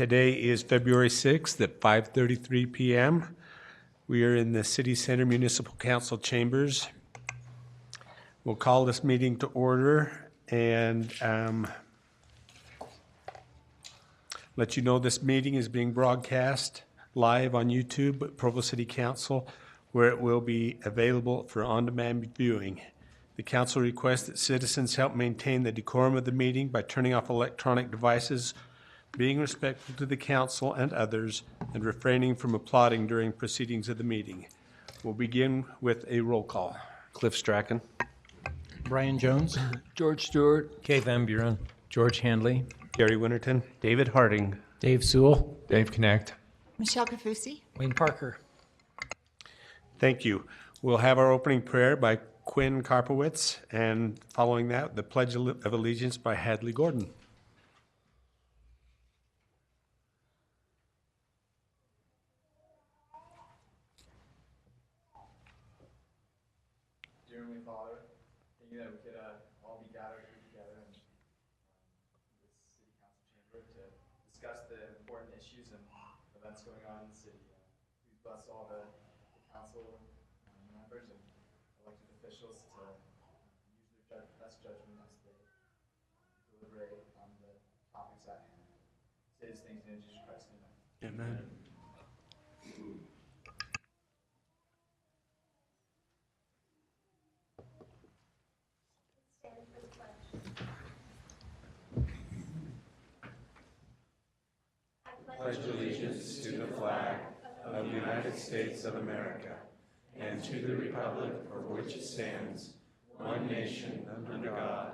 Today is February 6th at 5:33 p.m. We are in the City Center Municipal Council chambers. We'll call this meeting to order and let you know this meeting is being broadcast live on YouTube at Provo City Council, where it will be available for on-demand viewing. The council requests that citizens help maintain the decorum of the meeting by turning off electronic devices, being respectful to the council and others, and refraining from applauding during proceedings of the meeting. We'll begin with a roll call. Cliff Strachan. Brian Jones. George Stewart. Kay Van Buren. George Handley. Gary Winterton. David Harding. Dave Sewell. Dave Connect. Michelle Kafusi. Wayne Parker. Thank you. We'll have our opening prayer by Quinn Karpowitz, and following that, the Pledge of Allegiance by Hadley Gordon. Dear Heavenly Father, thank you that we could all be gathered here together in this City Council chamber to discuss the important issues and events going on in the city. Please bless all the council members and elected officials to use their best judgment as they deliberate on the topics at hand. Say these things in Jesus Christ's name. Amen. Pledge allegiance to the flag of the United States of America and to the republic for which it stands, one nation under God,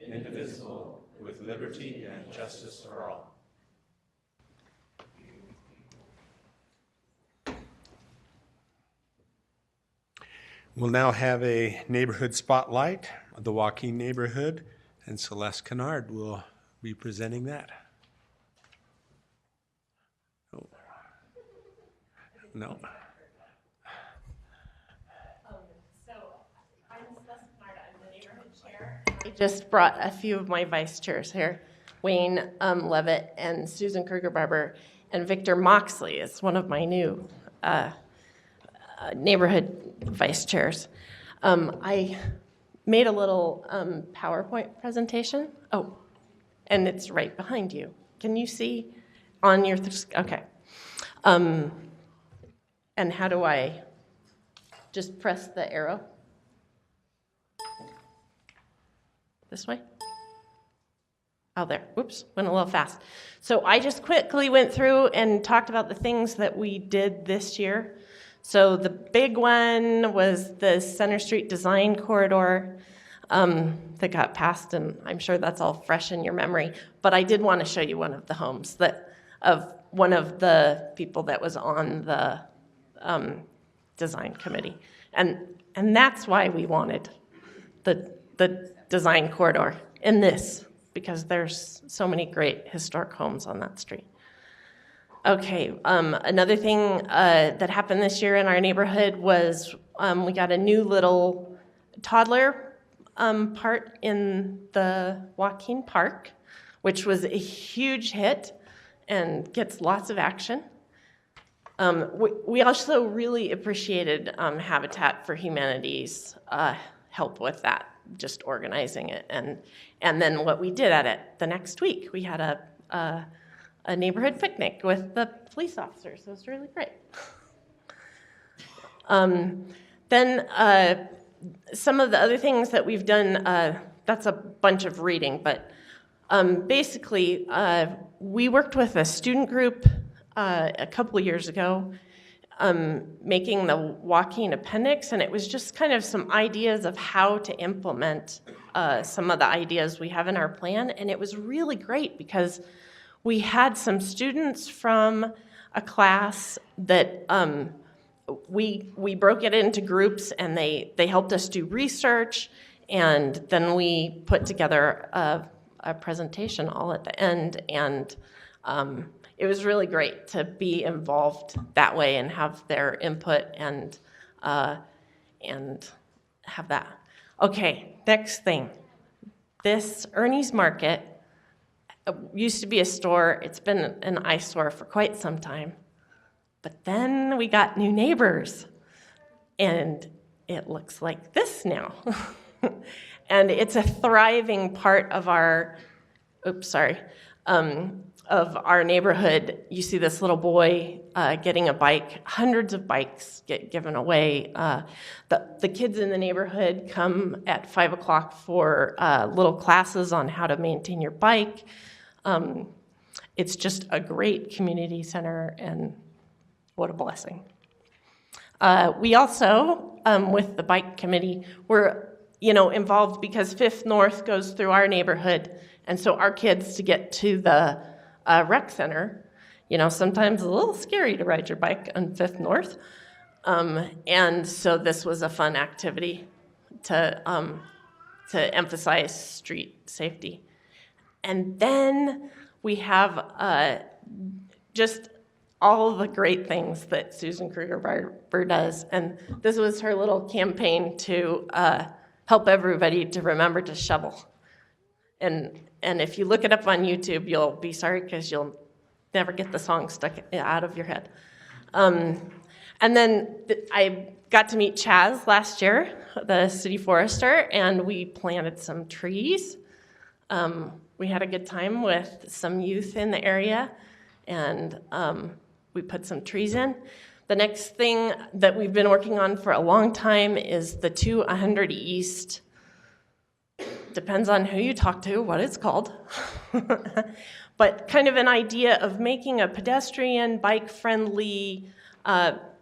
indivisible, with liberty and justice for all. We'll now have a neighborhood spotlight of the Joaquin neighborhood, and Celeste Kennard will be presenting that. Oh. No. So I'm Celeste Kennard. I'm the neighborhood chair. I just brought a few of my vice chairs here. Wayne Levitt and Susan Kruger-Barber, and Victor Moxley is one of my new neighborhood vice chairs. I made a little PowerPoint presentation. Oh, and it's right behind you. Can you see on your, okay. And how do I just press the arrow? This way? Oh, there. Whoops, went a little fast. So I just quickly went through and talked about the things that we did this year. So the big one was the Center Street Design Corridor that got passed, and I'm sure that's all fresh in your memory. But I did want to show you one of the homes of one of the people that was on the design committee, and that's why we wanted the design corridor in this, because there's so many great historic homes on that street. Okay, another thing that happened this year in our neighborhood was we got a new little toddler part in the Joaquin Park, which was a huge hit and gets lots of action. We also really appreciated Habitat for Humanity's help with that, just organizing it. And then what we did at it the next week, we had a neighborhood picnic with the police officers. It was really great. Then some of the other things that we've done, that's a bunch of reading, but basically we worked with a student group a couple of years ago making the Joaquin appendix, and it was just kind of some ideas of how to implement some of the ideas we have in our plan, and it was really great because we had some students from a class that we broke it into groups, and they helped us do research, and then we put together a presentation all at the end, and it was really great to be involved that way and have their input and have that. Okay, next thing. This Ernie's Market used to be a store. It's been an eyesore for quite some time. But then we got new neighbors, and it looks like this now. And it's a thriving part of our, of our neighborhood. You see this little boy getting a bike. Hundreds of bikes get given away. The kids in the neighborhood come at 5 o'clock for little classes on how to maintain your bike. It's just a great community center, and what a blessing. We also, with the bike committee, we're involved because Fifth North goes through our neighborhood, and so our kids, to get to the rec center, sometimes a little scary to ride your bike on Fifth North, and so this was a fun activity to emphasize street safety. And then we have just all the great things that Susan Kruger-Barber does, and this was her little campaign to help everybody to remember to shovel. And if you look it up on YouTube, you'll be sorry because you'll never get the song stuck out of your head. And then I got to meet Chaz last year, the city forester, and we planted some trees. We had a good time with some youth in the area, and we put some trees in. The next thing that we've been working on for a long time is the 200 East. Depends on who you talk to, what it's called. But kind of an idea of making a pedestrian, bike-friendly,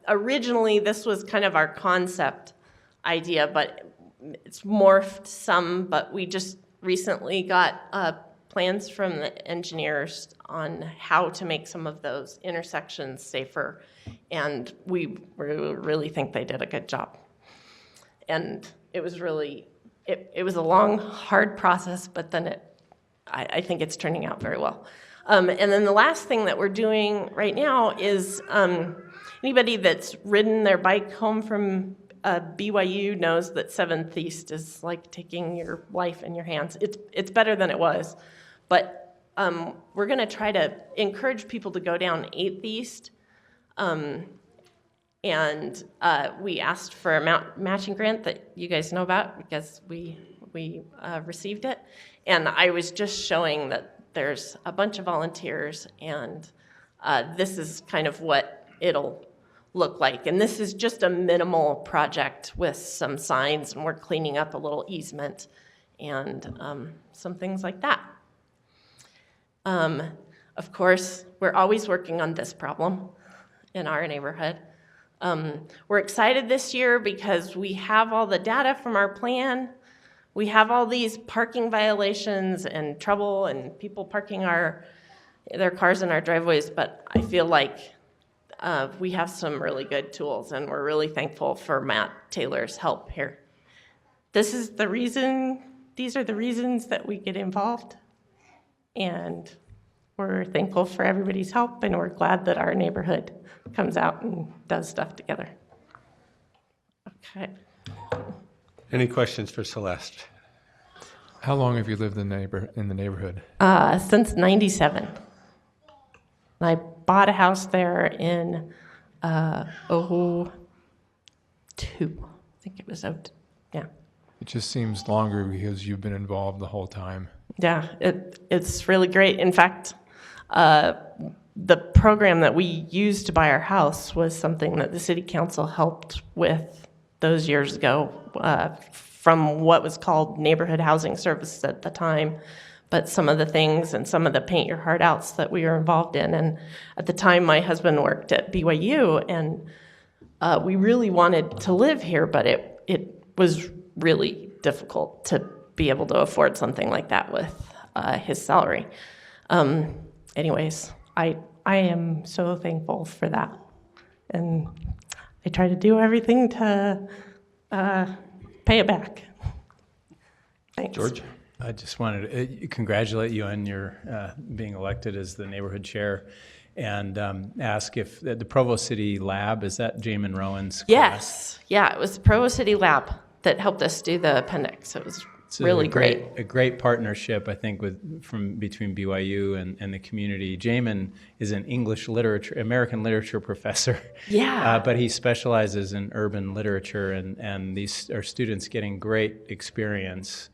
originally this was kind of our concept idea, but it's morphed some, but we just recently got plans from the engineers on how to make some of those intersections safer, and we really think they did a good job. And it was really, it was a long, hard process, but then I think it's turning out very well. And then the last thing that we're doing right now is anybody that's ridden their bike home from BYU knows that 7th East is like taking your life in your hands. It's better than it was, but we're going to try to encourage people to go down 8th East, and we asked for a matching grant that you guys know about because we received it, and I was just showing that there's a bunch of volunteers, and this is kind of what it'll look like. And this is just a minimal project with some signs, and we're cleaning up a little easement and some things like that. Of course, we're always working on this problem in our neighborhood. We're excited this year because we have all the data from our plan. We have all these parking violations and trouble and people parking their cars in our driveways, but I feel like we have some really good tools, and we're really thankful for Matt Taylor's help here. These are the reasons that we get involved, and we're thankful for everybody's help, and we're glad that our neighborhood comes out and does stuff together. Okay. Any questions for Celeste? How long have you lived in the neighborhood? Since '97. I bought a house there in 2002. I think it was out. Yeah. It just seems longer because you've been involved the whole time. Yeah, it's really great. In fact, the program that we used to buy our house was something that the city council helped with those years ago from what was called neighborhood housing services at the time. But some of the things and some of the paint your heart outs that we were involved in. And at the time, my husband worked at BYU, and we really wanted to live here, but it was really difficult to be able to afford something like that with his salary. Anyways, I am so thankful for that. And I try to do everything to pay it back. Thanks. George? I just wanted to congratulate you on your being elected as the neighborhood chair, and ask if the Provo City Lab, is that Jamin Rowan's class? Yes. Yeah, it was the Provo City Lab that helped us do the appendix. It was It's really a great partnership, I think, between BYU and the community. Jamin is an American literature professor. Yeah. But he specializes in urban literature, and these are students getting great experience.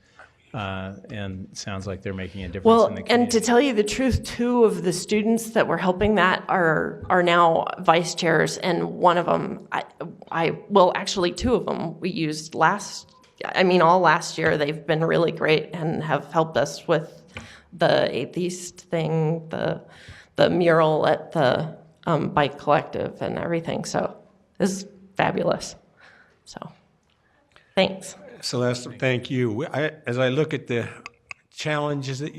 And it sounds like they're making a difference Well, in the community. and to tell you the truth, 2 of the students that were helping that are now vice chairs, and one of them, actually 2 of them we used all last year. They've been really great and have helped us with the Atheist thing, the mural at the Bike Collective and everything. So this is fabulous. So thanks. Celeste, thank you. As I look at the challenges that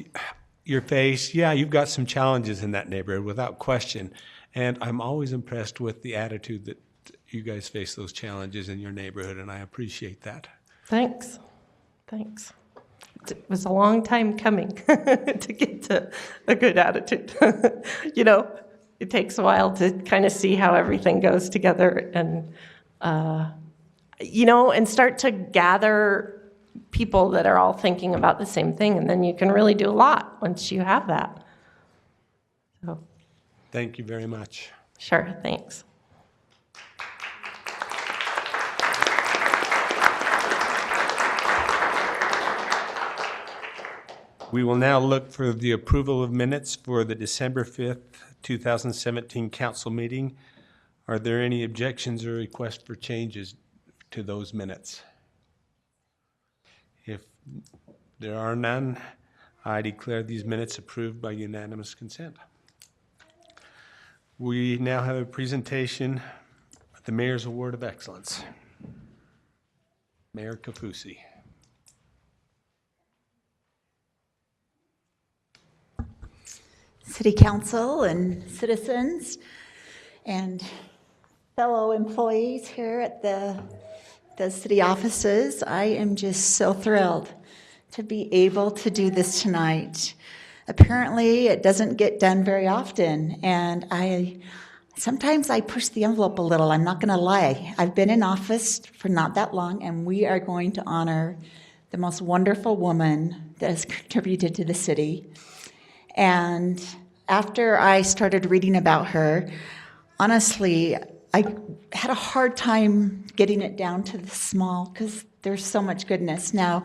you face, yeah, you've got some challenges in that neighborhood without question. And I'm always impressed with the attitude that you guys face those challenges in your neighborhood, and I appreciate that. Thanks. It was a long time coming to get to a good attitude. It takes a while to kind of see how everything goes together and, and start to gather people that are all thinking about the same thing. And then you can really do a lot once you have that. So, Thank you very much. sure, thanks. We will now look for the approval of minutes for the December 5th, 2017 council meeting. Are there any objections or requests for changes to those minutes? If there are none, I declare these minutes approved by unanimous consent. We now have a presentation of the Mayor's Award of Excellence. Mayor Kafusi. City Council and citizens and fellow employees here at the city offices, I am just so thrilled to be able to do this tonight. Apparently, it doesn't get done very often, and sometimes I push the envelope a little, I'm not going to lie. I've been in office for not that long, and we are going to honor the most wonderful woman that has contributed to the city. And after I started reading about her, honestly, I had a hard time getting it down to the small because there's so much goodness. Now,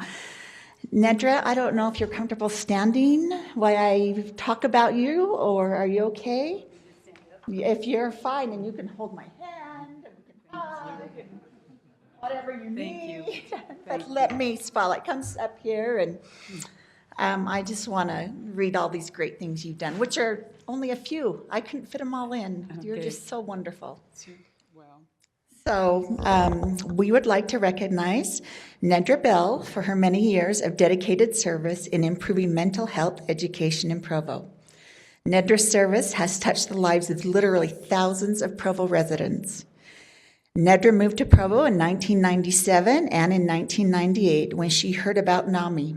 Nedra, I don't know if you're comfortable standing while I talk about you, or are you okay? If you're fine, then you can hold my hand, and we can hug, and whatever you need. But let me, Spotlight comes up here, and I just want to read all these great things you've done, which are only a few. I couldn't fit them all in. Okay. You're just so wonderful. So we would like to recognize Nedra Bell for her many years of dedicated service in improving mental health education in Provo. Nedra's service has touched the lives of literally thousands of Provo residents. Nedra moved to Provo in 1997 and in 1998 when she heard about NAMI,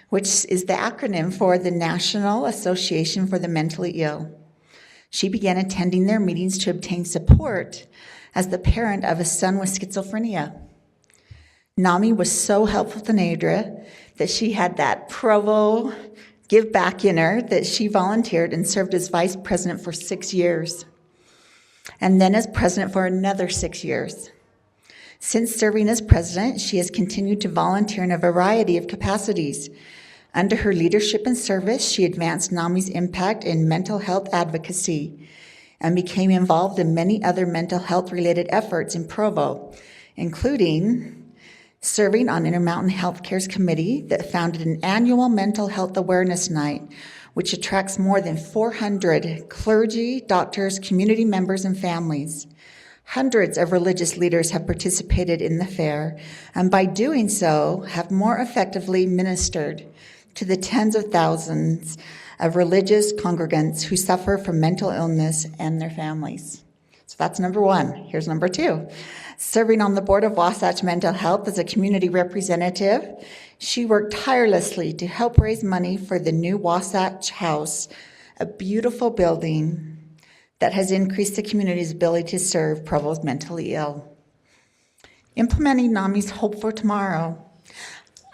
which is the acronym for the National Association for the Mentally Ill. She began attending their meetings to obtain support as the parent of a son with schizophrenia. NAMI was so helpful to Nedra that she had that Provo give back in her that she volunteered and served as vice president for 6 years, and then as president for another 6 years. Since serving as president, she has continued to volunteer in a variety of capacities. Under her leadership and service, she advanced NAMI's impact in mental health advocacy and became involved in many other mental health-related efforts in Provo, including serving on Intermountain Healthcare's committee that founded an annual mental health awareness night, which attracts more than 400 clergy, doctors, community members, and families. Hundreds of religious leaders have participated in the fair, and by doing so, have more effectively ministered to the tens of thousands of religious congregants who suffer from mental illness and their families. So that's number one. Here's number two. Serving on the board of Wasatch Mental Health as a community representative, she worked tirelessly to help raise money for the new Wasatch House, a beautiful building that has increased the community's ability to serve Provo's mentally ill. Implementing NAMI's Hope for Tomorrow.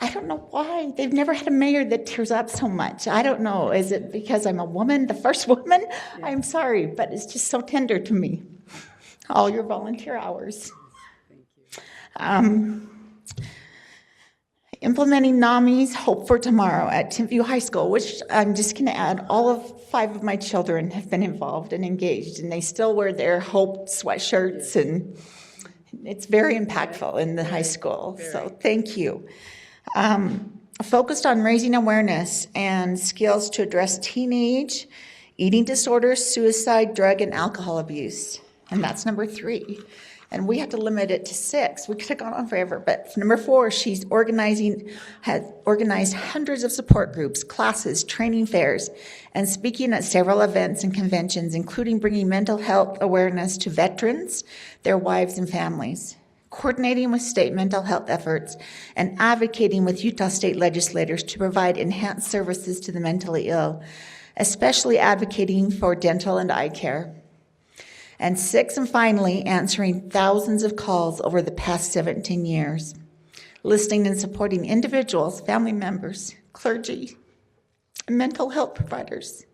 I don't know why. They've never had a mayor that tears up so much. I don't know. Is it because I'm a woman, the first woman? I'm sorry, but it's just so tender to me. All your volunteer hours. Implementing NAMI's Hope for Tomorrow at Timpview High School, which I'm just going to add, all of 5 of my children have been involved and engaged, and they still wear their Hope sweatshirts, and it's very impactful in the high school. So thank you. Focused on raising awareness and skills to address teenage eating disorders, suicide, drug, and alcohol abuse. And that's number 3. And we had to limit it to 6. We could have gone on forever. But for number 4, she's has organized hundreds of support groups, classes, training fairs, and speaking at several events and conventions, including bringing mental health awareness to veterans, their wives, and families, coordinating with state mental health efforts, and advocating with Utah state legislators to provide enhanced services to the mentally ill, especially advocating for dental and eye care. And 6, and finally, answering thousands of calls over the past 17 years, listening and supporting individuals, family members, clergy, and mental health providers.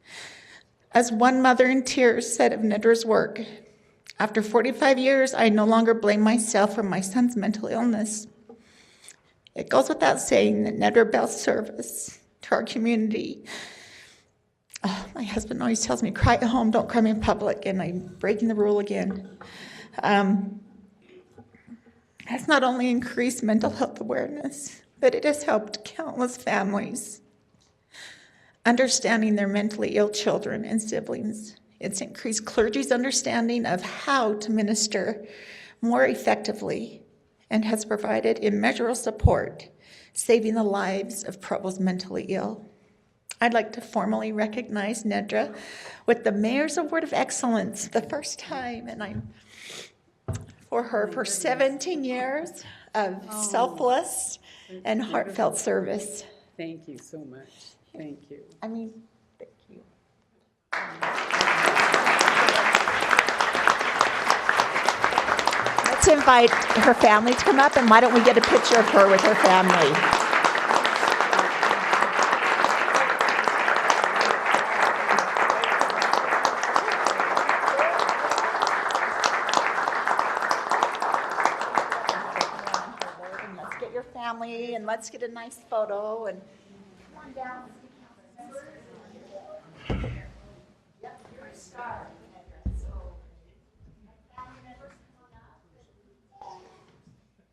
As one mother in tears said of Nedra's work, "After 45 years, I no longer blame myself for my son's mental illness." It goes without saying that Nedra Bell's service to our community. My husband always tells me, cry at home, don't cry in public, and I'm breaking the rule again. Has not only increased mental health awareness, but it has helped countless families understanding their mentally ill children and siblings. It's increased clergy's understanding of how to minister more effectively and has provided immeasurable support, saving the lives of Provo's mentally ill. I'd like to formally recognize Nedra with the Mayor's Award of Excellence, the first time, and I'm for her for 17 years of selfless and heartfelt service. Thank you so much. Thank you. I mean, thank you. Let's invite her family to come up, and why don't we get a picture of her with her family? And let's get a nice photo, and come on down. Yep, you're a star. So, family members, come on up. I'm super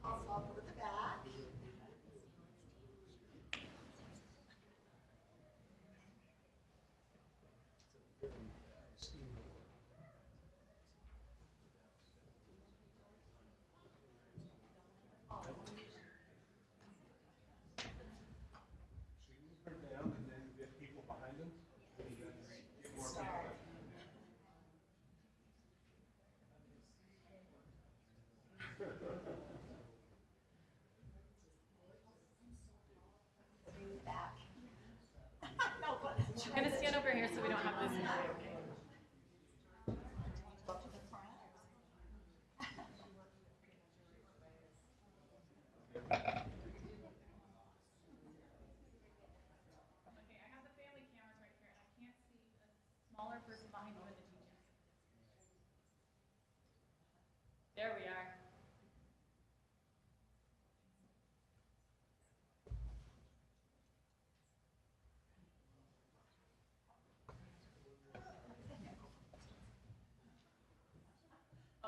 tall, so I'll go to the back. I'm going to stand over here so we don't have this in the way, okay? Okay, I have the family cameras right here, and I can't see a smaller person behind you in the teacher. There we are.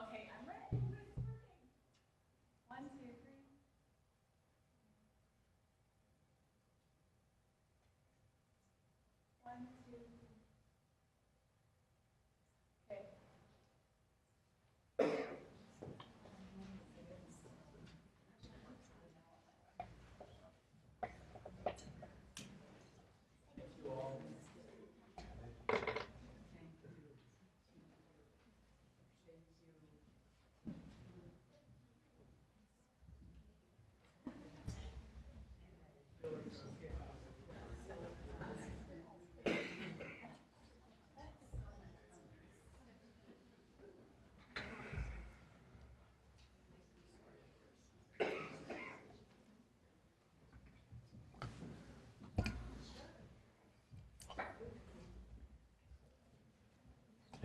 Okay, I'm ready. One, two, three. One, two, three.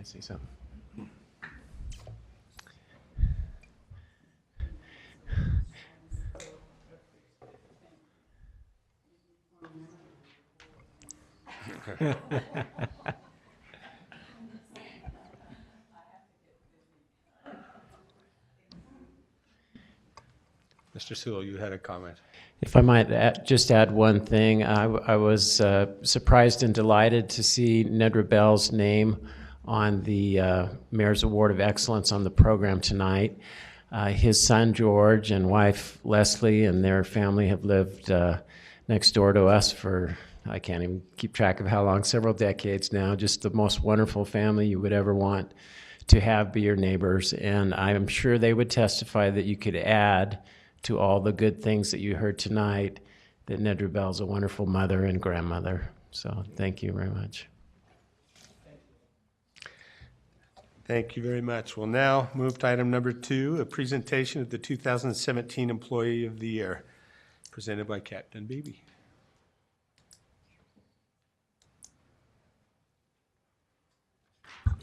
see something. Mr. Sewell, you had a comment. If I might just add one thing, I was surprised and delighted to see Nedra Bell's name on the Mayor's Award of Excellence on the program tonight. His son George and wife Leslie and their family have lived next door to us for, I can't even keep track of how long, several decades now. Just the most wonderful family you would ever want to have be your neighbors. And I'm sure they would testify that you could add to all the good things that you heard tonight, that Nedra Bell's a wonderful mother and grandmother. So thank you very much. Thank you very much. We'll now move to item number 2, a presentation of the 2017 Employee of the Year, presented by Captain Beebe.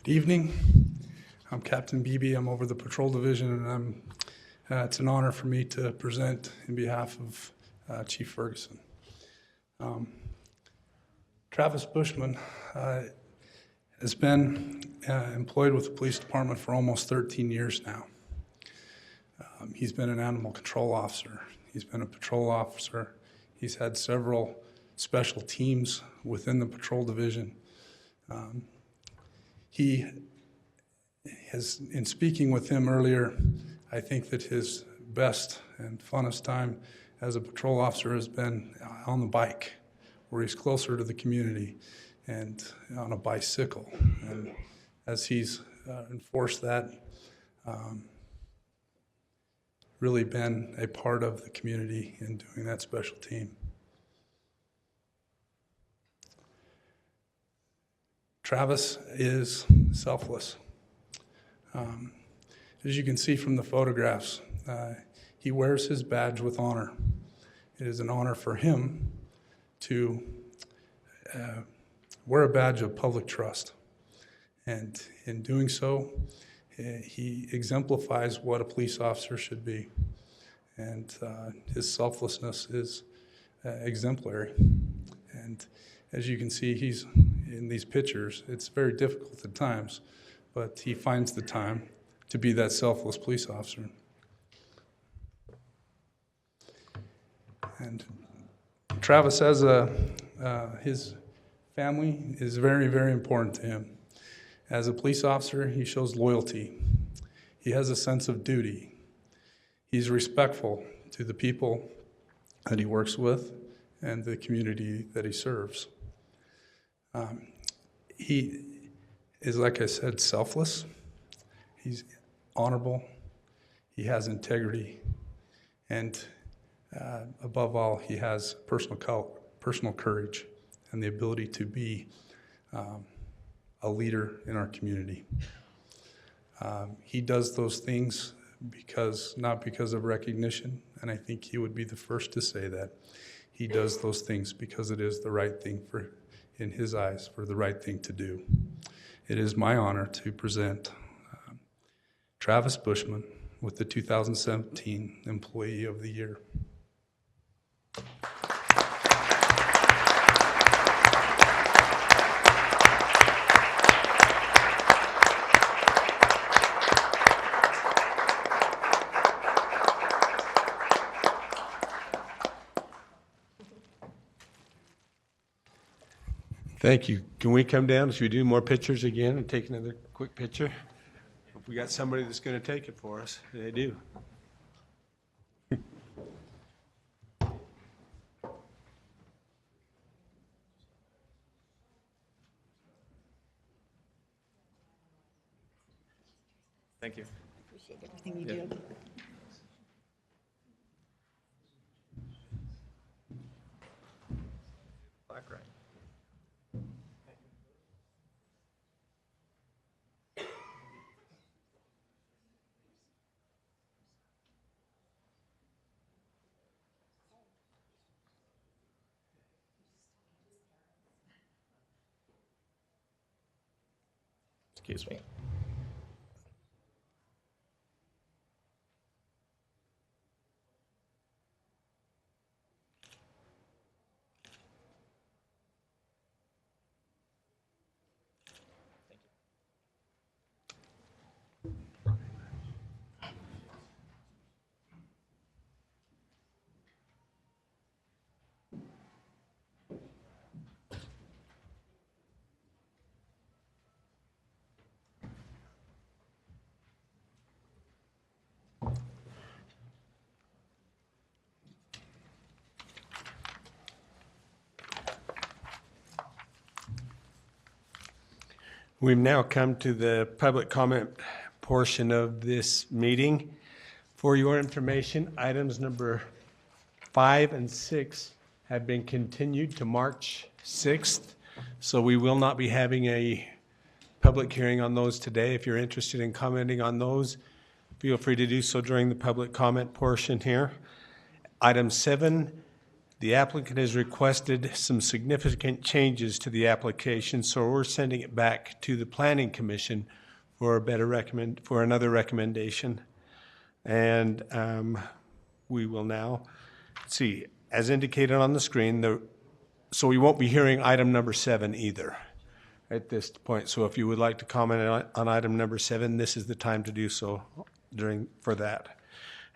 Good evening. I'm Captain Beebe. I'm over the Patrol Division, and it's an honor for me to present in behalf of Chief Ferguson. Travis Bushman has been employed with the police department for almost 13 years now. He's been an animal control officer. He's been a patrol officer. He's had several special teams within the Patrol Division. He has, in speaking with him earlier, I think that his best and funnest time as a patrol officer has been on the bike, where he's closer to the community, and on a bicycle. And as he's enforced that, really been a part of the community in doing that special team. Travis is selfless. As you can see from the photographs, he wears his badge with honor. It is an honor for him to wear a badge of public trust. And in doing so, he exemplifies what a police officer should be. And his selflessness is exemplary. And as you can see, he's in these pictures. It's very difficult at times, but he finds the time to be that selfless police officer. And Travis has his family is very, very important to him. As a police officer, he shows loyalty. He has a sense of duty. He's respectful to the people that he works with and the community that he serves. He is, like I said, selfless. He's honorable. He has integrity. And above all, he has personal courage and the ability to be a leader in our community. He does those things not because of recognition, and I think he would be the first to say that. He does those things because it is the right thing in his eyes, for the right thing to do. It is my honor to present Travis Bushman with the 2017 Employee of the Year. Thank you. Can we come down? Should we do more pictures again and take another quick picture? If we got somebody that's going to take it for us, they do. Thank you. Appreciate everything you do. Black right. Excuse me. We've now come to the public comment portion of this meeting. For your information, items number 5 and 6 have been continued to March 6th, so we will not be having a public hearing on those today. If you're interested in commenting on those, feel free to do so during the public comment portion here. Item 7, the applicant has requested some significant changes to the application, so we're sending it back to the Planning Commission for another recommendation. And we will now see, as indicated on the screen, so we won't be hearing item number 7 either at this point. So if you would like to comment on item number 7, this is the time to do so for that.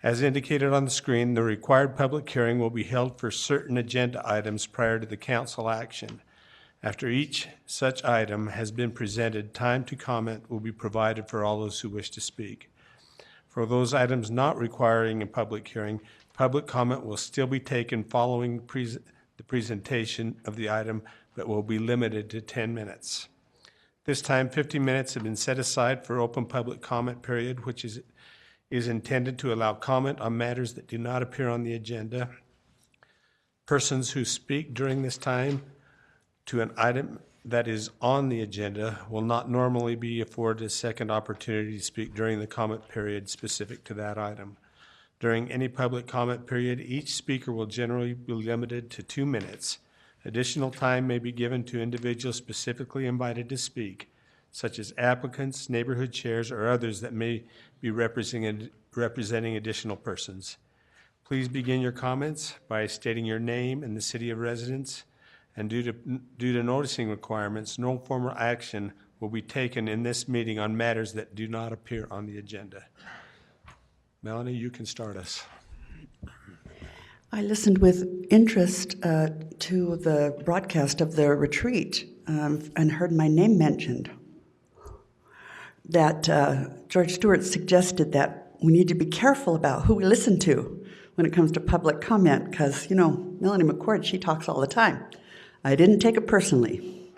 As indicated on the screen, the required public hearing will be held for certain agenda items prior to the council action. After each such item has been presented, time to comment will be provided for all those who wish to speak. For those items not requiring a public hearing, public comment will still be taken following the presentation of the item, but will be limited to 10 minutes. This time, 50 minutes have been set aside for open public comment period, which is intended to allow comment on matters that do not appear on the agenda. Persons who speak during this time to an item that is on the agenda will not normally be afforded a second opportunity to speak during the comment period specific to that item. During any public comment period, each speaker will generally be limited to 2 minutes. Additional time may be given to individuals specifically invited to speak, such as applicants, neighborhood chairs, or others that may be representing additional persons. Please begin your comments by stating your name and the city of residence, and due to noticing requirements, no formal action will be taken in this meeting on matters that do not appear on the agenda. Melanie, you can start us. I listened with interest to the broadcast of the retreat and heard my name mentioned. That George Stewart suggested that we need to be careful about who we listen to when it comes to public comment, because, Melanie McCord, she talks all the time. I didn't take it personally.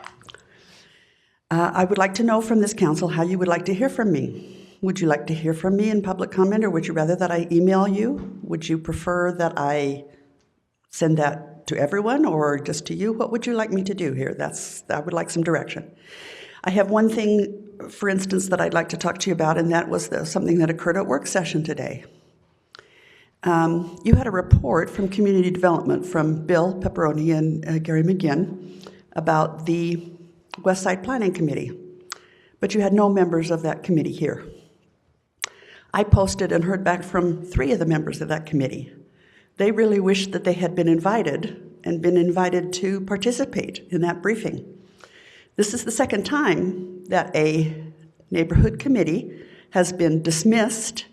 I would like to know from this council how you would like to hear from me. Would you like to hear from me in public comment, or would you rather that I email you? Would you prefer that I send that to everyone or just to you? What would you like me to do here? I would like some direction. I have one thing, for instance, that I'd like to talk to you about, and that was something that occurred at work session today. You had a report from Community Development from Bill Pepperoni and Gary McGinn about the West Side Planning Committee, but you had no members of that committee here. I posted and heard back from 3 of the members of that committee. They really wished that they had been invited to participate in that briefing. This is the second time that a neighborhood committee has been dismissed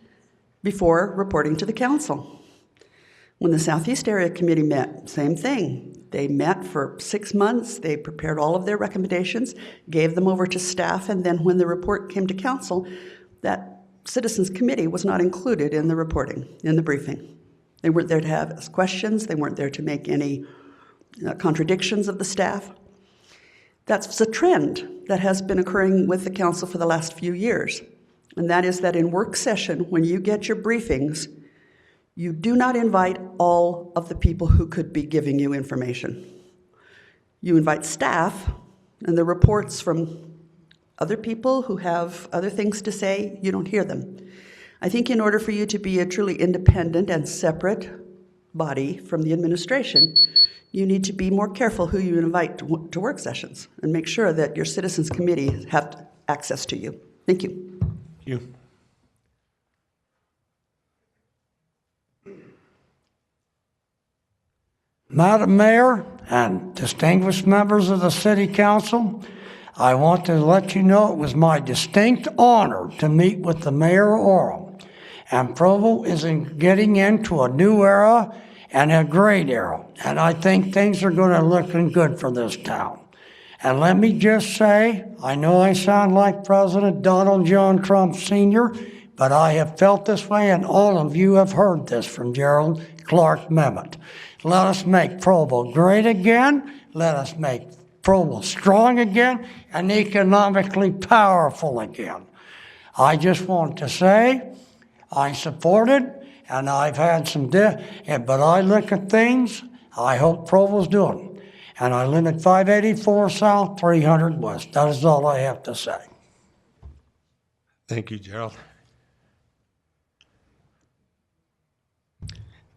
before reporting to the council. When the Southeast Area Committee met, same thing. They met for 6 months, they prepared all of their recommendations, gave them over to staff, and then when the report came to council, that Citizens Committee was not included in the reporting, in the briefing. They weren't there to have questions, they weren't there to make any contradictions of the staff. That's a trend that has been occurring with the council for the last few years. And that is that in work session, when you get your briefings, you do not invite all of the people who could be giving you information. You invite staff, and the reports from other people who have other things to say, you don't hear them. I think in order for you to be a truly independent and separate body from the administration, you need to be more careful who you invite to work sessions and make sure that your citizens committee have access to you. Thank you. You. Madam Mayor and distinguished members of the City Council, I want to let you know it was my distinct honor to meet with the Mayor Oral. And Provo is getting into a new era and a great era. And I think things are going to looking good for this town. And let me just say, I know I sound like President Donald John Trump Sr., but I have felt this way, and all of you have heard this from Gerald Clark Memmott. Let us make Provo great again. Let us make Provo strong again and economically powerful again. I just want to say I support it, and I've had some, but I look at things I hope Provo's doing. And I live at 584 South, 300 West. That is all I have to say. Thank you, Gerald.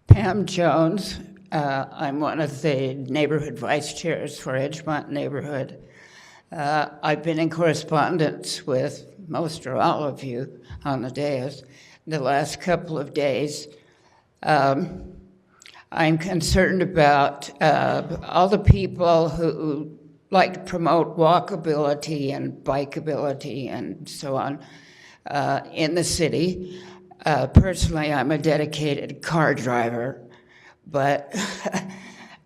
Pam Jones. I'm one of the neighborhood vice chairs for Edgemont Neighborhood. I've been in correspondence with most or all of you on the dais the last couple of days. I'm concerned about all the people who like to promote walkability and bikeability and so on in the city. Personally, I'm a dedicated car driver, but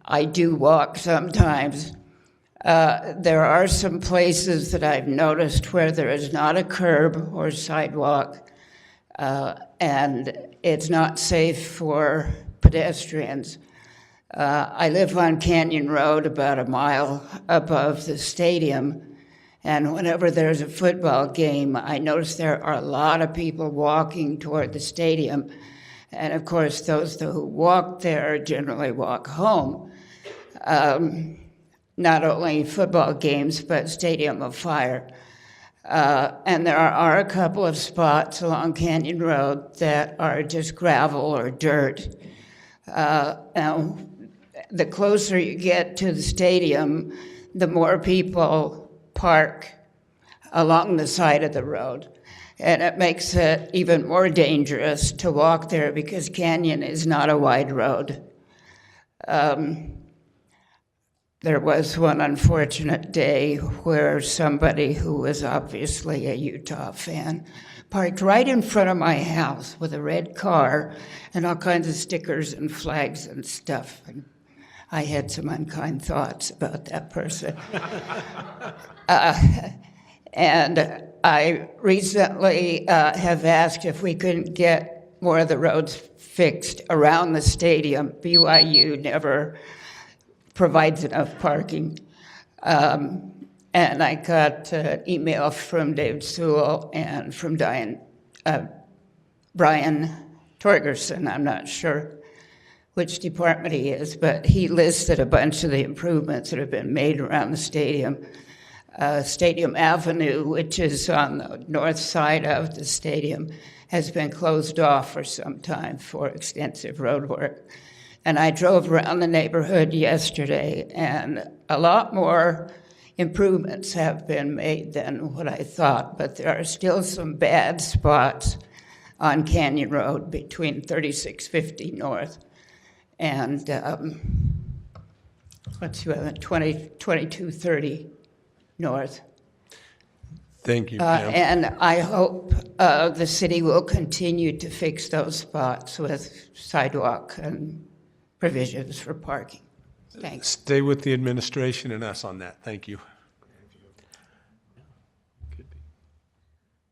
I do walk sometimes. There are some places that I've noticed where there is not a curb or sidewalk, and it's not safe for pedestrians. I live on Canyon Road, about a mile above the stadium, and whenever there's a football game, I notice there are a lot of people walking toward the stadium. And of course, those who walk there generally walk home. Not only football games, but Stadium of Fire. And there are a couple of spots along Canyon Road that are just gravel or dirt. Now, the closer you get to the stadium, the more people park along the side of the road. And it makes it even more dangerous to walk there because Canyon is not a wide road. There was one unfortunate day where somebody who was obviously a Utah fan parked right in front of my house with a red car and all kinds of stickers and flags and stuff. And I had some unkind thoughts about that person. And I recently have asked if we couldn't get more of the roads fixed around the stadium. BYU never provides enough parking. And I got an email from Dave Sewell and from Brian Torgerson. I'm not sure which department he is, but he listed a bunch of the improvements that have been made around the stadium. Stadium Avenue, which is on the north side of the stadium, has been closed off for some time for extensive road work. And I drove around the neighborhood yesterday, and a lot more improvements have been made than what I thought, but there are still some bad spots on Canyon Road between 3650 North and 2230 North. Thank you, Pam. And I hope the city will continue to fix those spots with sidewalk and provisions for parking. Thanks. Stay with the administration and us on that. Thank you.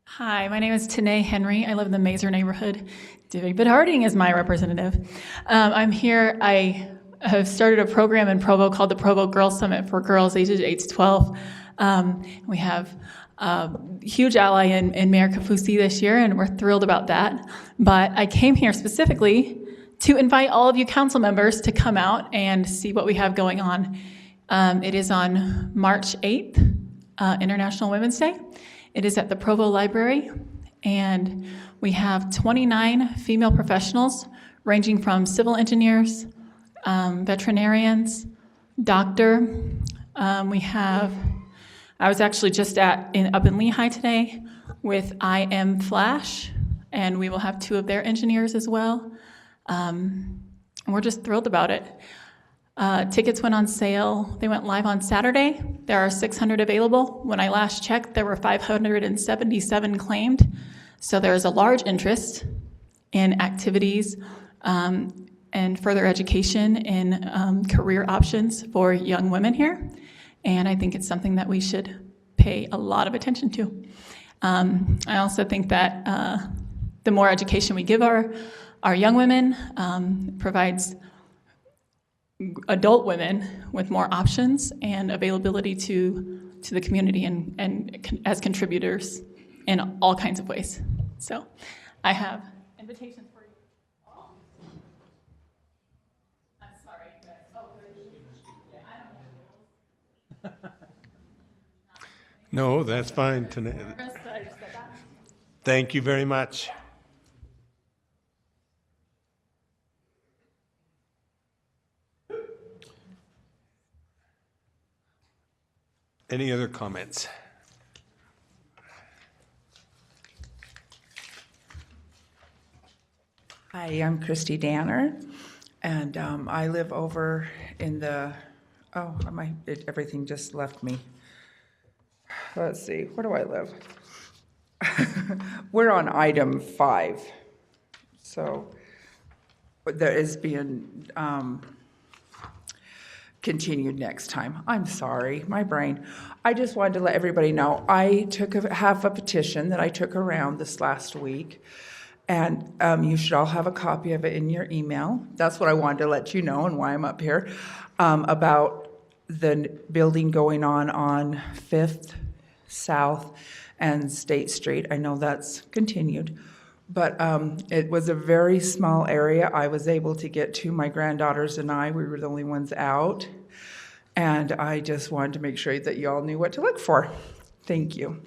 Hi, my name is Tanae Henry. I live in the Maeser Neighborhood. David Harding is my representative. I'm here. I have started a program in Provo called the Provo Girls Summit for girls ages 8 to 12. We have a huge ally in Mayor Kafusi this year, and we're thrilled about that. But I came here specifically to invite all of you council members to come out and see what we have going on. It is on March 8th, International Women's Day. It is at the Provo Library, and we have 29 female professionals ranging from civil engineers, veterinarians, doctor. We have I was actually just up in Lehigh today with IM Flash, and we will have 2 of their engineers as well. And we're just thrilled about it. Tickets went on sale. They went live on Saturday. There are 600 available. When I last checked, there were 577 claimed. So there is a large interest in activities and further education in career options for young women here. And I think it's something that we should pay a lot of attention to. I also think that the more education we give our young women provides adult women with more options and availability to the community and as contributors in all kinds of ways. So I have invitations for you all. I'm sorry, you guys. Oh, yeah, I don't know. No, that's fine tonight. Thank you very much. Any other comments? Hi, I'm Christy Danner, and I live over in the, everything just left me. Let's see, where do I live? We're on item 5, so there is being continued next time. I'm sorry, my brain. I just wanted to let everybody know, I have a petition that I took around this last week, and you should all have a copy of it in your email. That's what I wanted to let you know and why I'm up here, about the building going on 5th South and State Street. I know that's continued, but it was a very small area. I was able to get to my granddaughters and we were the only ones out, and I just wanted to make sure that you all knew what to look for. Thank you.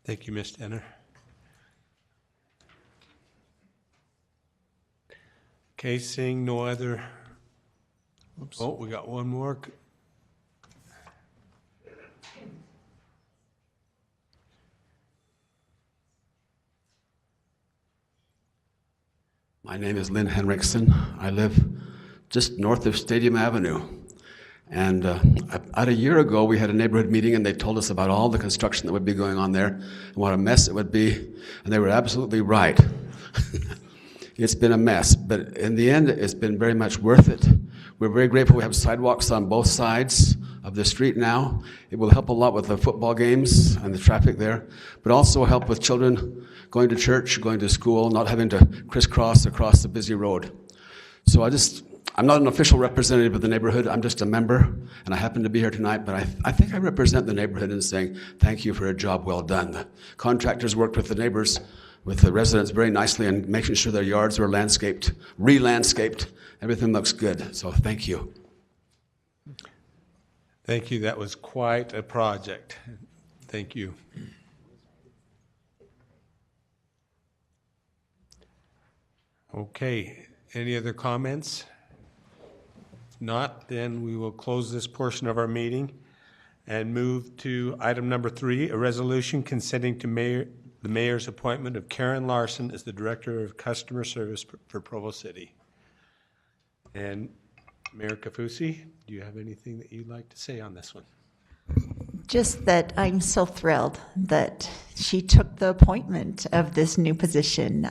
Thank you, Ms. Denner. Okay, seeing no other. Oops. Oh, we got one more. My name is Lynn Henriksen. I live just north of Stadium Avenue. And about a year ago, we had a neighborhood meeting, and they told us about all the construction that would be going on there and what a mess it would be. And they were absolutely right. It's been a mess, but in the end, it's been very much worth it. We're very grateful we have sidewalks on both sides of the street now. It will help a lot with the football games and the traffic there, but also help with children going to church, going to school, not having to crisscross across the busy road. So I'm not an official representative of the neighborhood, I'm just a member, and I happen to be here tonight, but I think I represent the neighborhood in saying thank you for a job well done. The contractors worked with the neighbors, with the residents very nicely, and making sure their yards were landscaped, re-landscaped. Everything looks good, so thank you. Thank you. That was quite a project. Thank you. Okay, any other comments? If not, then we will close this portion of our meeting and move to item number 3, a resolution consenting to the mayor's appointment of Karen Larsen as the Director of Customer Service for Provo City. And Mayor Kafusi, do you have anything that you'd like to say on this one? Just that I'm so thrilled that she took the appointment of this new position.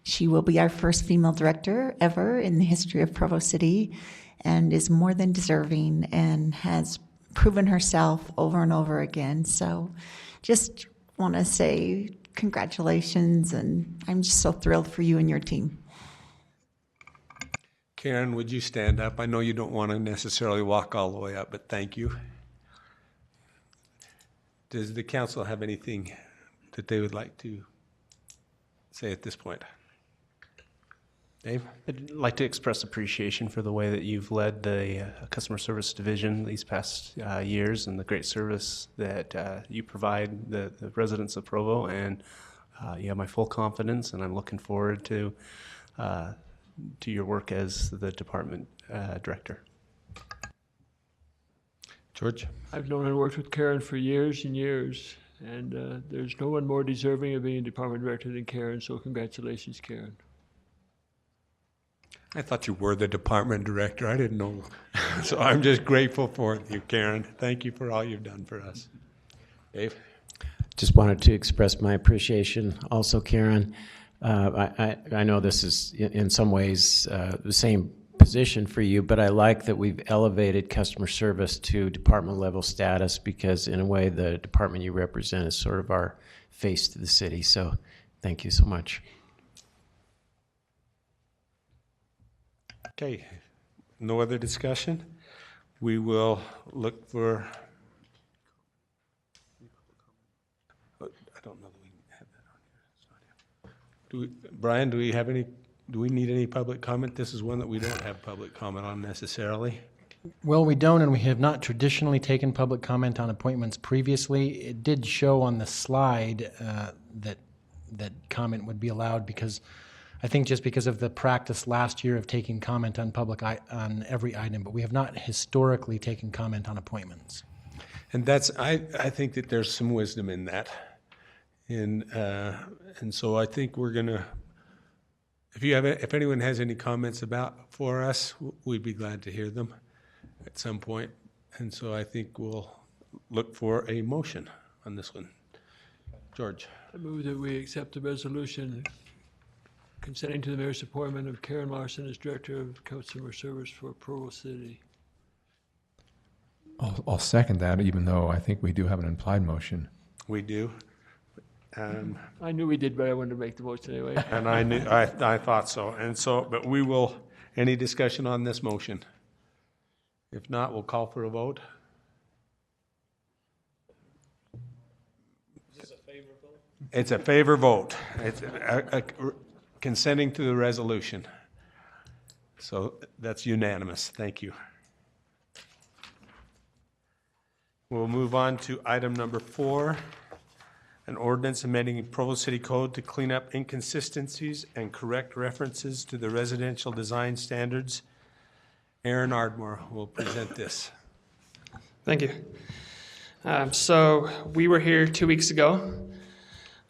She will be our first female director ever in the history of Provo City, and is more than deserving and has proven herself over and over again. So just want to say congratulations, and I'm just so thrilled for you and your team. Karen, would you stand up? I know you don't want to necessarily walk all the way up, but thank you. Does the council have anything that they would like to say at this point? Dave? I'd like to express appreciation for the way that you've led the customer service division these past years, and the great service that you provide the residents of Provo, and you have my full confidence, and I'm looking forward to your work as the department director. George? I've known and worked with Karen for years and years, and there's no one more deserving of being department director than Karen, so congratulations, Karen. I thought you were the department director. I didn't know. So I'm just grateful for you, Karen. Thank you for all you've done for us. Dave? Just wanted to express my appreciation also, Karen. I know this is in some ways the same position for you, but I like that we've elevated customer service to department level status because in a way the department you represent is sort of our face to the city. So thank you so much. Okay, no other discussion? We will look for, I don't know that we have that on here. It's not here. Brian, do we need any public comment? This is one that we don't have public comment on necessarily. Well, we don't, and we have not traditionally taken public comment on appointments previously. It did show on the slide that comment would be allowed because I think just because of the practice last year of taking comment on on every item, but we have not historically taken comment on appointments. And I think that there's some wisdom in that. And so I think we're gonna, if anyone has any comments for us, we'd be glad to hear them at some point. And so I think we'll look for a motion on this one. George. I move that we accept the resolution consenting to the mayor's appointment of Karen Larsen as Director of Customer Service for Provo City. I'll second that, even though I think we do have an implied motion. We do. I knew we did, but I wanted to make the motion anyway. And I thought so. And so, but we will, any discussion on this motion? If not, we'll call for a vote. Is this a favor vote? It's a favor vote. It's consenting to the resolution. So that's unanimous. Thank you. We'll move on to item number 4, an ordinance amending Provo City Code to clean up inconsistencies and correct references to the residential design standards. Aaron Ardmore will present this. Thank you. So we were here 2 weeks ago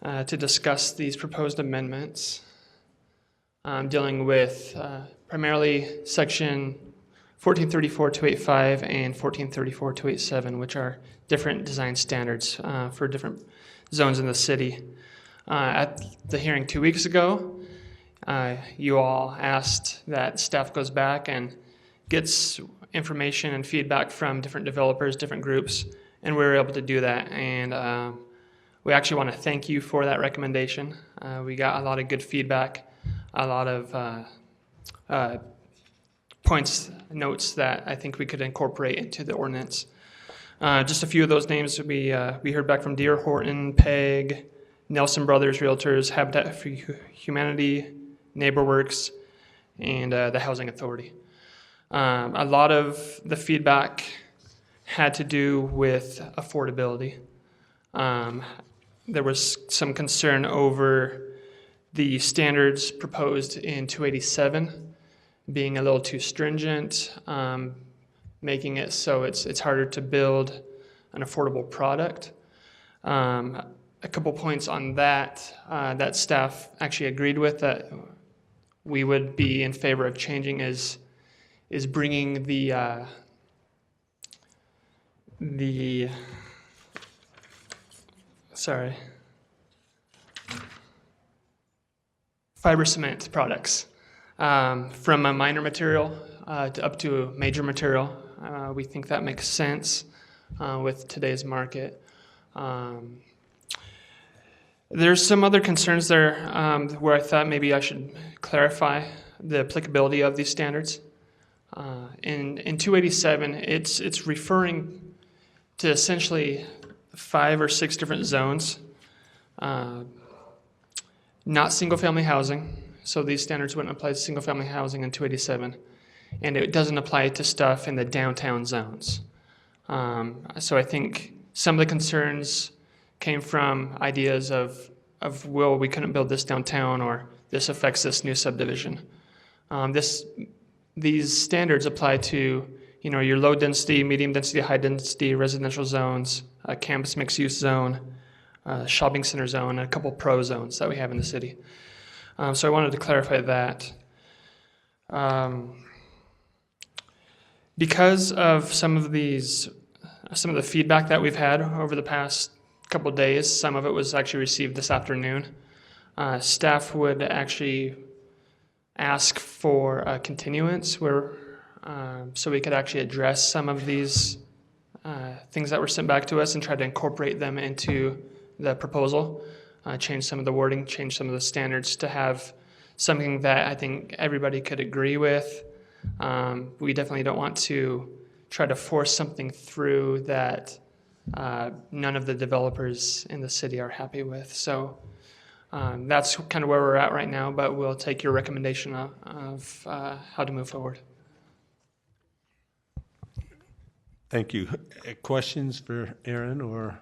to discuss these proposed amendments dealing with primarily section 1434-285 and 1434-287, which are different design standards for different zones in the city. At the hearing 2 weeks ago, you all asked that staff goes back and gets information and feedback from different developers, different groups, and we were able to do that. And we actually want to thank you for that recommendation. We got a lot of good feedback, a lot of points, notes that I think we could incorporate into the ordinance. Just a few of those names we heard back from Deere Horton, PEG, Nelson Brothers Realtors, Habitat for Humanity, NeighborWorks, and the Housing Authority. A lot of the feedback had to do with affordability. There was some concern over the standards proposed in 287 being a little too stringent, making it so it's harder to build an affordable product. A couple points on that that staff actually agreed with that we would be in favor of changing is bringing the fiber cement products from a minor material up to a major material. We think that makes sense with today's market. There's some other concerns there where I thought maybe I should clarify the applicability of these standards. In 287, it's referring to essentially 5 or 6 different zones, not single-family housing. So these standards wouldn't apply to single-family housing in 287, and it doesn't apply to stuff in the downtown zones. So I think some of the concerns came from ideas of well, we couldn't build this downtown, or this affects this new subdivision. These standards apply to your low density, medium density, high density residential zones, a campus mixed use zone, shopping center zone, and a couple pro zones that we have in the city. So I wanted to clarify that. Because of some of the feedback that we've had over the past couple of days, some of it was actually received this afternoon. Staff would actually ask for a continuance so we could actually address some of these things that were sent back to us and try to incorporate them into the proposal, change some of the wording, change some of the standards to have something that I think everybody could agree with. We definitely don't want to try to force something through that none of the developers in the city are happy with. So that's kind of where we're at right now, but we'll take your recommendation of how to move forward. Thank you. Questions for Aaron or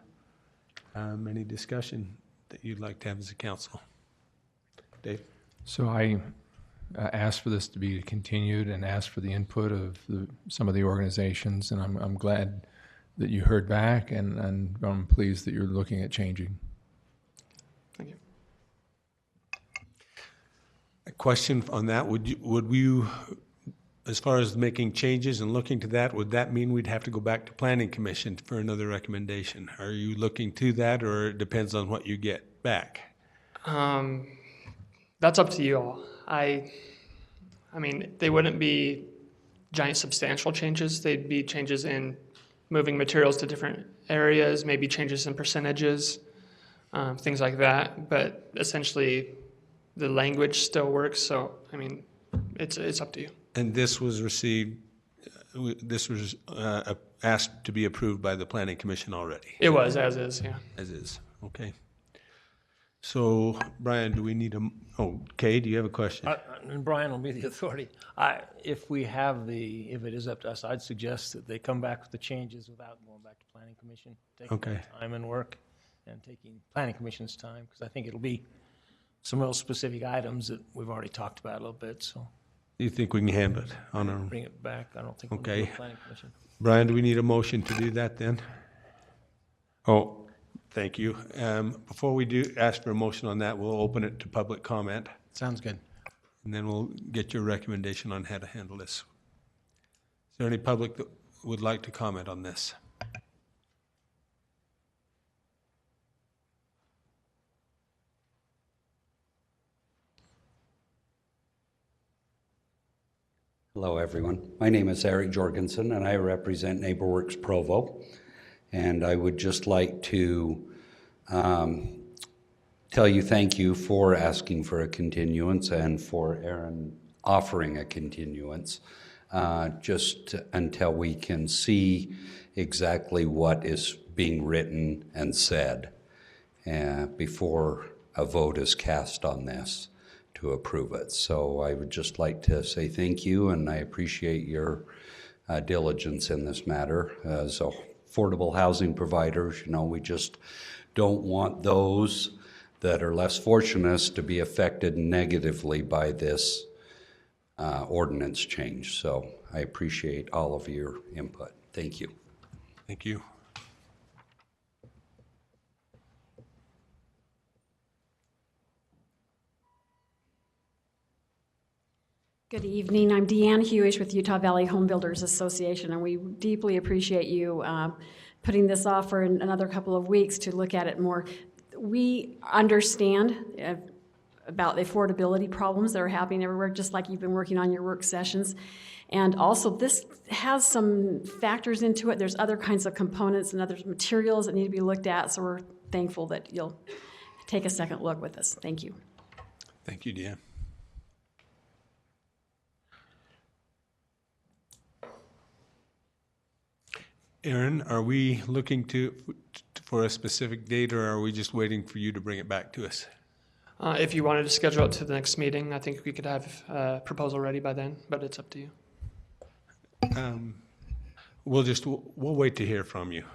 any discussion that you'd like to have as a council? Dave? So I asked for this to be continued and asked for the input of some of the organizations, and I'm glad that you heard back, and I'm pleased that you're looking at changing. Thank you. A question on that, would you, as far as making changes and looking to that, would that mean we'd have to go back to Planning Commission for another recommendation? Are you looking to that, or it depends on what you get back? That's up to you all. I mean, they wouldn't be giant substantial changes. They'd be changes in moving materials to different areas, maybe changes in percentages, things like that. But essentially, the language still works. So, I mean, it's up to you. And this was received, this was asked to be approved by the Planning Commission already? It was, as is, yeah. As is, okay. So, Brian, do we need Kay, do you have a question? And Brian will be the authority. If it is up to us, I'd suggest that they come back with the changes without going back to Planning Commission, taking their time and work, and taking Planning Commission's time, because I think it'll be some real specific items that we've already talked about a little bit, so. You think we can handle it on our own? Bring it back. I don't think we'll Okay. do a Planning Commission. Brian, do we need a motion to do that then? Oh, thank you. Before we do ask for a motion on that, we'll open it to public comment. Sounds good. And then we'll get your recommendation on how to handle this. Is there any public that would like to comment on this? Hello, everyone. My name is Eric Jorgensen, and I represent NeighborWorks Provo. And I would just like to tell you thank you for asking for a continuance and for Aaron offering a continuance, just until we can see exactly what is being written and said before a vote is cast on this to approve it. So I would just like to say thank you, and I appreciate your diligence in this matter. As affordable housing providers, we just don't want those that are less fortunate to be affected negatively by this ordinance change. So I appreciate all of your input. Thank you. Thank you. Good evening. I'm Deanne Hewish with Utah Valley Home Builders Association, and we deeply appreciate you putting this off for another couple of weeks to look at it more. We understand about the affordability problems that are happening everywhere, just like you've been working on your work sessions. And also, this has some factors into it. There's other kinds of components and other materials that need to be looked at, so we're thankful that you'll take a second look with us. Thank you. Thank you, Deanne. Aaron, are we looking for a specific date, or are we just waiting for you to bring it back to us? If you wanted to schedule it to the next meeting, I think we could have a proposal ready by then, but it's up to you. We'll wait to hear from you.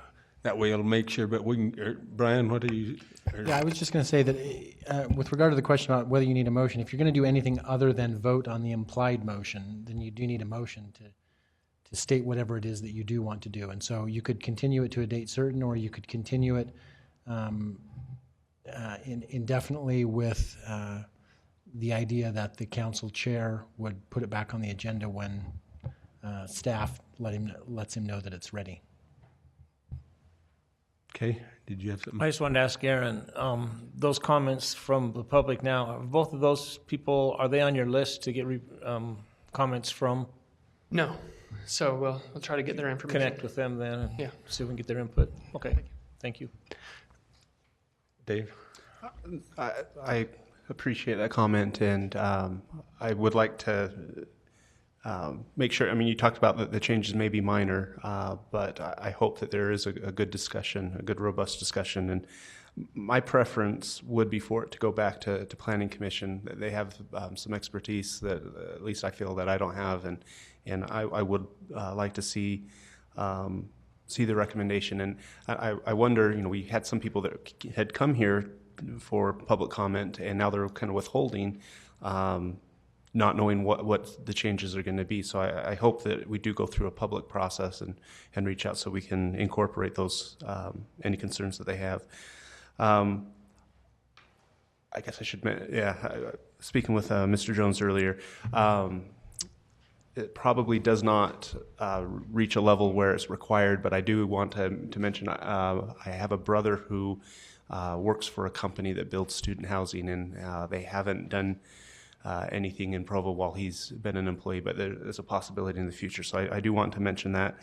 That way it'll make sure, but we can, Brian, what are you? Yeah, I was just going to say that with regard to the question about whether you need a motion, if you're going to do anything other than vote on the implied motion, then you do need a motion state whatever it is that you do want to do. And so you could continue it to a date certain, or you could continue it indefinitely with the idea that the council chair would put it back on the agenda when staff lets him know that it's ready. Okay, did you have something? I just wanted to ask Aaron, those comments from the public now, are both of those people, are they on your list to get comments from? No. So we'll try to get their information. Connect with them then and Yeah. see if we can get their input. Okay, thank you. Dave? I appreciate that comment, and I would like to make sure, I mean, you talked about that the changes may be minor, but I hope that there is a good discussion, a good robust discussion, and my preference would be for it to go back to Planning Commission. They have some expertise that at least I feel that I don't have, and I would like to see the recommendation. And I wonder, we had some people that had come here for public comment, and now they're kind of withholding, not knowing what the changes are going to be. So I hope that we do go through a public process and reach out so we can incorporate those, any concerns that they have. I guess I should, speaking with Mr. Jones earlier, it probably does not reach a level where it's required, but I do want to mention I have a brother who works for a company that builds student housing, and they haven't done anything in Provo while he's been an employee, but there's a possibility in the future. So I do want to mention that.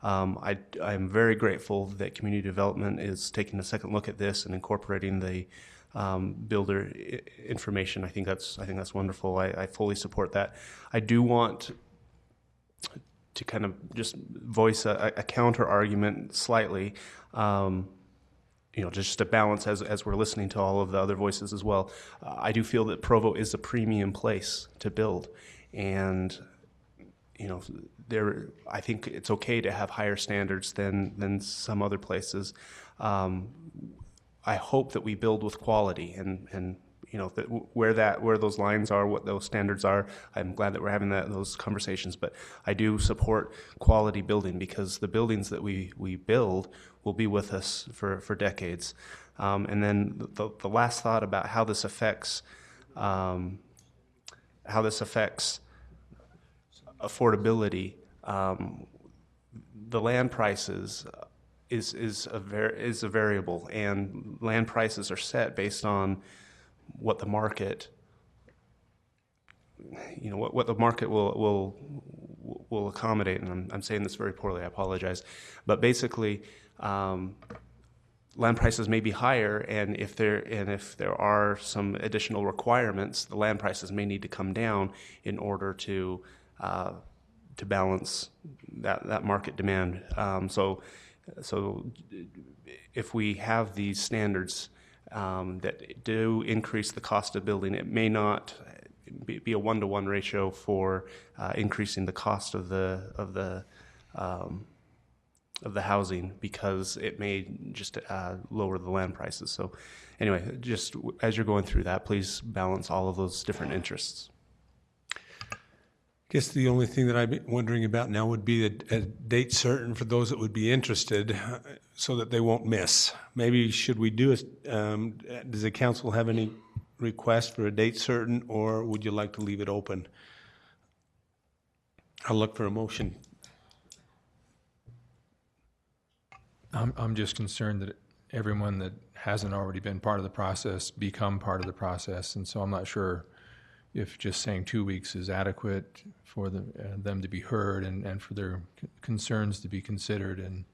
I'm very grateful that community development is taking a second look at this and incorporating the builder information. I think that's wonderful. I fully support that. I do want to kind of just voice a counter argument slightly, just to balance as we're listening to all of the other voices as well. I do feel that Provo is a premium place to build, and I think it's okay to have higher standards than some other places. I hope that we build with quality, and that where those lines are, what those standards are. I'm glad that we're having those conversations, but I do support quality building, because the buildings that we build will be with us for decades. And then the last thought about how this affects affordability. The land prices is a variable, and land prices are set based on what the market, what the market will accommodate. And I'm saying this very poorly, I apologize, but basically, land prices may be higher, and if there are some additional requirements, the land prices may need to come down in order to balance that market demand. So if we have these standards that do increase the cost of building, it may not be a 1-to-1 ratio for increasing the cost of the housing, because it may just lower the land prices. So anyway, just as you're going through that, please balance all of those different interests. I guess the only thing that I'm wondering about now would be a date certain for those that would be interested, so that they won't miss. Maybe should we do does the council have any request for a date certain, or would you like to leave it open? I'll look for a motion. I'm just concerned that everyone that hasn't already been part of the process become part of the process, and so I'm not sure if just saying 2 weeks is adequate for them to be heard and for their concerns to be considered. And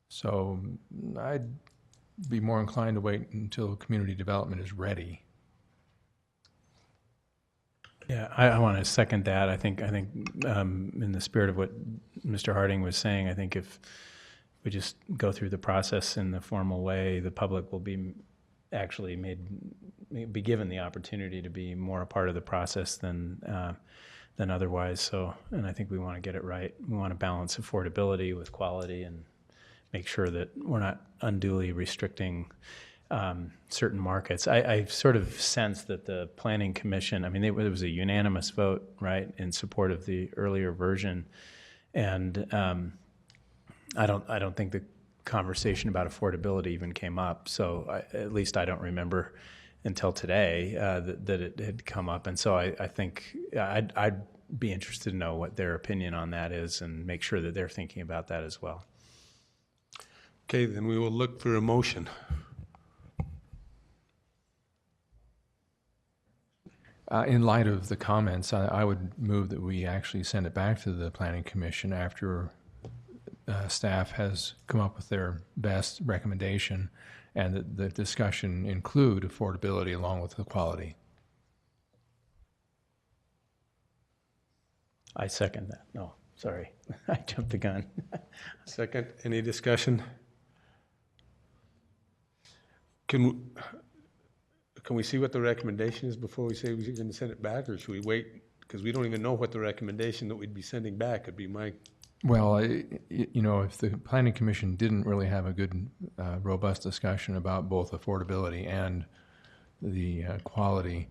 so I'd be more inclined to wait until community development is ready. Yeah, I want to second that. I think in the spirit of what Mr. Harding was saying, I think if we just go through the process in the formal way, the public will be actually be given the opportunity to be more a part of the process than otherwise. So, and I think we want to get it right. We want to balance affordability with quality and make sure that we're not unduly restricting certain markets. I sort of sense that the Planning Commission, I mean, it was a unanimous vote, right, in support of the earlier version. And I don't think the conversation about affordability even came up. So at least I don't remember until today that it had come up. And so I think I'd be interested to know what their opinion on that is and make sure that they're thinking about that as well. Okay, then we will look for a motion. In light of the comments, I would move that we actually send it back to the Planning Commission after staff has come up with their best recommendation, and that the discussion include affordability along with the quality. I second that. No, sorry. I jumped the gun. Second, any discussion? Can we see what the recommendation is before we say we're going to send it back, or should we wait? Because we don't even know what the recommendation that we'd be sending back would be. Well, if the Planning Commission didn't really have a good, robust discussion about both affordability and the quality,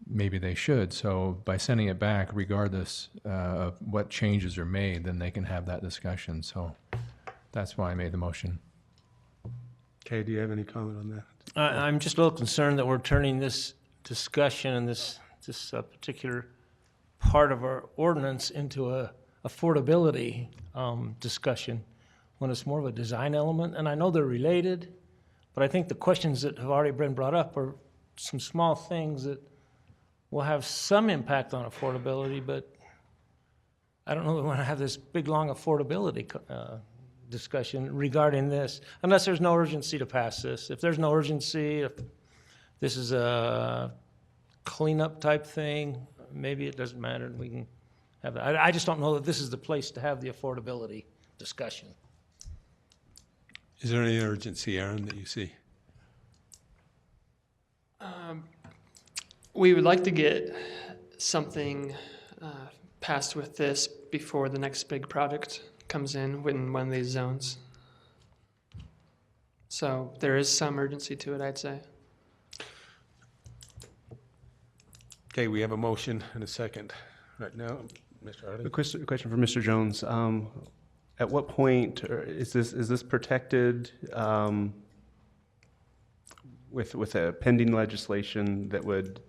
maybe they should. So by sending it back, regardless of what changes are made, then they can have that discussion. So that's why I made the motion. Okay, do you have any comment on that? I'm just a little concerned that we're turning this discussion and this particular part of our ordinance into a affordability discussion when it's more of a design element. And I know they're related, but I think the questions that have already been brought up are some small things that will have some impact on affordability, but I don't know that we want to have this big, long affordability discussion regarding this, unless there's no urgency to pass this. If there's no urgency, if this is a cleanup type thing, maybe it doesn't matter and we can have that. I just don't know that this is the place to have the affordability discussion. Is there any urgency, Aaron, that you see? We would like to get something passed with this before the next big project comes in one of these zones. So there is some urgency to it, I'd say. Okay, we have a motion and a second right now. Mr. Harding? A question for Mr. Jones. At what point is this protected with a pending legislation that would,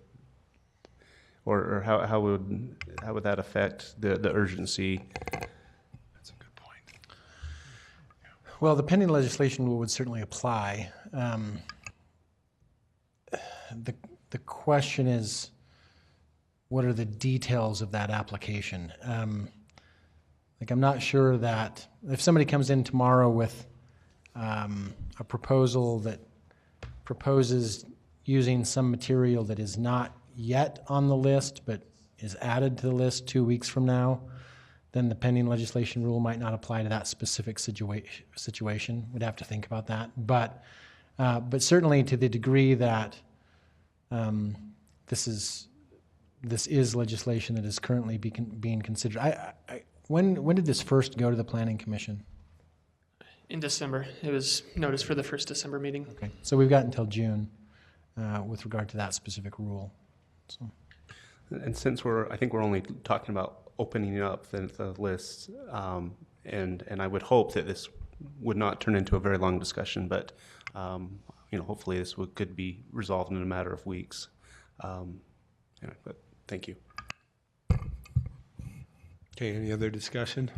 or how would that affect the urgency? That's a good point. Well, the pending legislation would certainly apply. The question is, what are the details of that application? I'm not sure that if somebody comes in tomorrow with a proposal that proposes using some material that is not yet on the list but is added to the list 2 weeks from now, then the pending legislation rule might not apply to that specific situation. We'd have to think about that. But certainly to the degree that this is legislation that is currently being considered. When did this first go to the Planning Commission? In December. It was noticed for the first December meeting. Okay, so we've got until June with regard to that specific rule. So. And since I think we're only talking about opening up the list, and I would hope that this would not turn into a very long discussion, but hopefully this could be resolved in a matter of weeks. But thank you. Okay, any other discussion?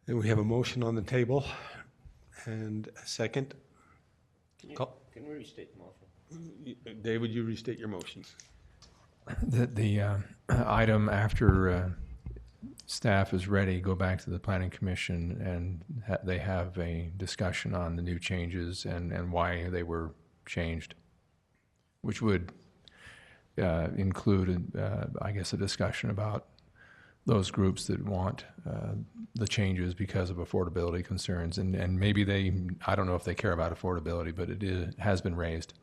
And we have a motion on the table and a second. Can we restate the motion? Dave, would you restate your motion? The item after staff is ready, go back to the Planning Commission and they have a discussion on the new changes and why they were changed, which would include, I guess, a discussion about those groups that want the changes because of affordability concerns. And maybe I don't know if they care about affordability, but it has been raised.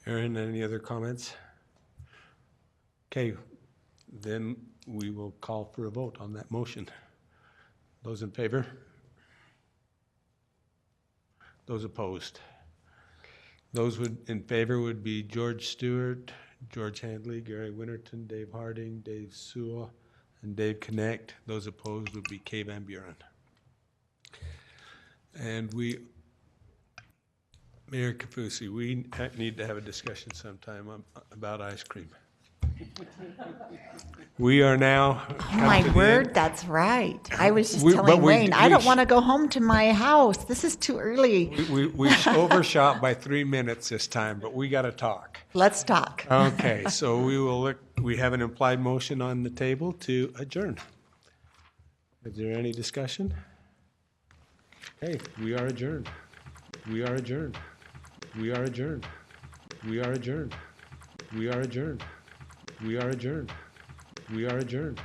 Aaron, any other comments? Okay, then we will call for a vote on that motion. Those in favor? Those opposed? Those in favor would be George Stewart, George Handley, Gary Winterton, Dave Harding, Dave Sewell, and Dave Connect. Those opposed would be Kay Van Buren. And Mayor Kafusi, we need to have a discussion sometime about ice cream. We are now. Oh, my word, that's right. I was just telling Wayne, I don't want to go home to my house. This is too early. We overshot by 3 minutes this time, but we got to talk. Let's talk. Okay, so we have an implied motion on the table to adjourn. Is there any discussion? Okay, we are adjourned. We are adjourned. We are adjourned. We are adjourned. We are adjourned. We are adjourned. We are adjourned.